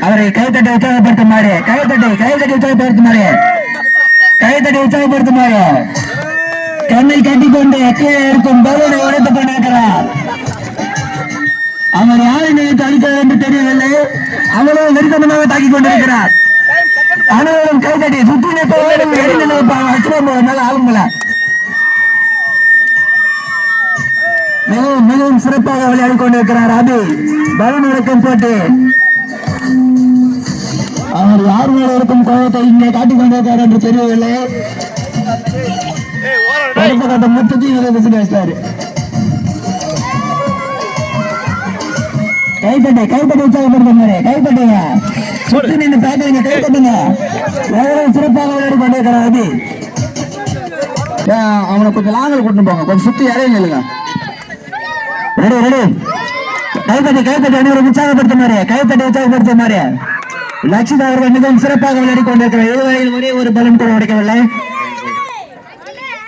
அவரை கைத்தட்டி உற்சாகப்படுத்துமாறு உற்சாகப்படுத்துமாறு கண்ணை கட்டிக்கொண்டு கீழே இருக்கும் பலூனை உடைத்துக் கொண்டிருக்கிறார். அவர் யாரை நினைத்து அடித்தார் என்று தெரியவில்லை. அவ்வளவு நெருக்கமாக தாக்கிக் கொண்டிருக்கிறார். அனைவரும் கைத்தட்டி சுற்றி நினைப்பாங்க ஆளுங்கள மிகவும் சிறப்பாக விளையாடி கொண்டிருக்கிறார். அபி பலூன் உடைக்கும் போட்டி. அவர் யார் மேல இருக்கும் கோபத்தை இங்கே காட்டிக் கொண்டிருக்கிறார் என்று தெரியவில்லை. கைத்தட்டி உற்சாகப்படுத்துங்க. கைத்தட்டுங்க, சுற்றி நின்று பாக்குறீங்க. கைத்தட்டுங்க. எவ்வளவு சிறப்பாக விளையாடி கொண்டிருக்கிறார் அபி. அவனை கொஞ்சம் லாங்கல் கூட்டு போங்க, கொஞ்சம் சுத்தி இறைய நில்லுங்க. Ready ready. கைத்தட்டி அனைவரும் உற்சாகப்படுத்துமாறு லட்சிதா அவர்கள் மிகவும் சிறப்பாக விளையாடி கொண்டிருக்கிறார். இதுவரையில் ஒரே ஒரு பலன் கூட உடைக்கவில்லை.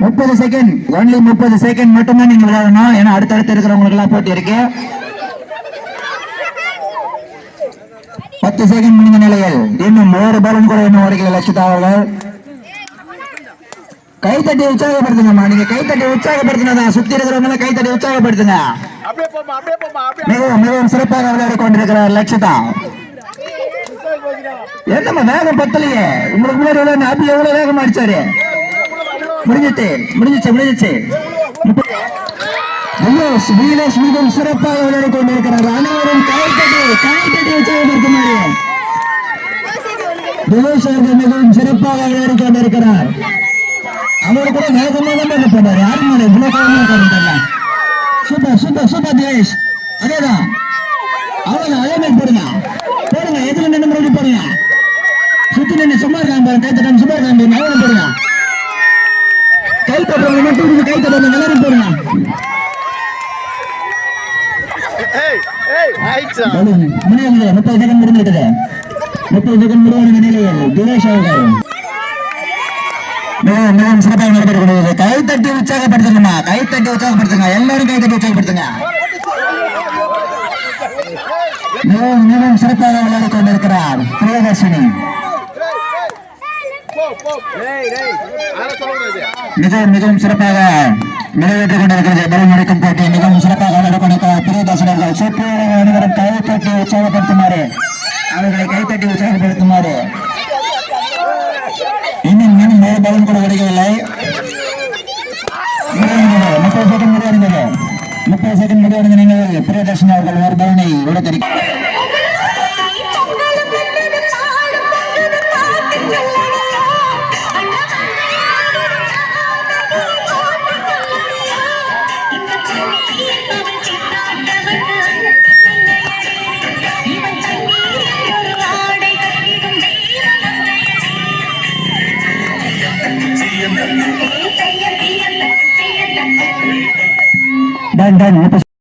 30 செகண்ட், ஒன்லி 30 செகண்ட் மட்டும்தான் நீங்க விளையாடணும். ஏன்னா அடுத்தடுத்து இருக்கிறவங்களுக்கு எல்லாம் போட்டி இருக்கு. 10 செகண்ட் முடிந்த நிலையில் இன்னும் ஒரு பலன் கூட இன்னும் உடைக்கல லட்சிதா அவர்கள். கைத்தட்டி உற்சாகப்படுத்துங்கம்மா. நீங்க கைத்தட்டி உற்சாகப்படுத்தினதான் சுத்தி இருக்கிறவங்க கைத்தட்டி உற்சாகப்படுத்துங்க. மிகவும் சிறப்பாக விளையாடி கொண்டிருக்கிறார் லட்சிதா. என்னம்மா வேகம் பத்தலையே? உங்களுக்கு முன்னாடி அபி எவ்வளவு வேகம் அடிச்சாரு. முடிஞ்சிச்சு. மிகவும் சிறப்பாக விளையாடி கொண்டிருக்கிறார். அனைவரும் கைத்தட்டி உற்சாகப்படுத்துமாறு மிகவும் சிறப்பாக விளையாடி கொண்டிருக்கிறார். அவர் கூட வேகமாக தான் போனார். யாரும் சூப்பர் தினேஷ். அதேதான் அவ்வளவுதான். அதே மாதிரி போடுங்க. எதுல நின்று முன்னாடி போடுங்க. சுத்தி நின்று சும்மா இருக்காங்க. கைத்தட்டம் சும்மா இருக்காங்க. அவரும் போடுங்க. கைத்தட்டுறவங்க மட்டும் கைத்தட்டம் எல்லாரும் போடுங்க. முடியாது. 30 செகண்ட் முடிஞ்சிருக்குது. 30 செகண்ட் முடிவான நிலையில் தினேஷ் அவர்கள் மிகவும் சிறப்பாக நடைபெறக்கூடியது. கைத்தட்டி உற்சாகப்படுத்துங்கம்மா. எல்லாரும் கைத்தட்டி உற்சாகப்படுத்துங்க. மிகவும் சிறப்பாக விளையாடி கொண்டிருக்கிறார் பிரியதர்ஷினி. மிகவும் சிறப்பாக நிறைவேற்றிக் கொண்டிருக்கிறது. பலன் உடைக்கும் போட்டி மிகவும் சிறப்பாக விளையாடி கொண்டிருக்கிறார் பிரியதர்ஷினி அவர்கள். சுற்றியுள்ள அனைவரும் கைத்தட்டி உற்சாகப்படுத்துமாறு இன்னும் ஒரு பலன் கூட உடைக்கவில்லை. 30 செகண்ட் முடிவடைந்த நீங்கள் பிரியதர்ஷினி அவர்கள் ஒரு பலனை உடைத்திருக்கிறார். Dan